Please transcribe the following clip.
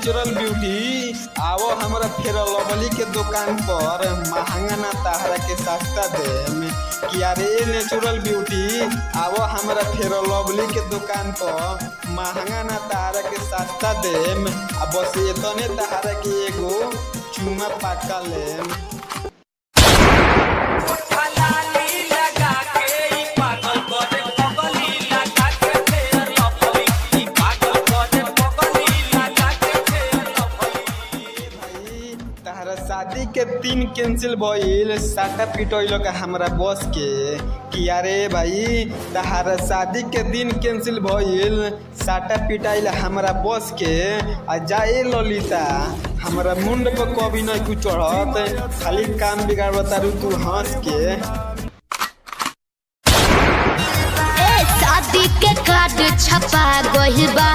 Natural beauty आवो हमरा fair lovely के दुकान पर महंगा ना ताहरा के सस्ता देम। किया रे नेचुरल ब्यूटी आवो हमरा फेयर लवली के दुकान पर महंगा ना ताहरा के सस्ता देम। अब बस इतने ताहरा के एगो चुमा पाका लेम। शादी के 3 कैंसिल भइल साटा पिटोइलो का हमरा बस के। किया रे भाई तहार शादी के दिन कैंसिल भइल साटा पिटाइल हमरा बस के। आ जाए ललिता हमरा मुंड पर कभी नहीं कुछ चढ़त खाली काम बिगाड़ तारू तू हंस के। शादी के कार्ड छपा गइल बा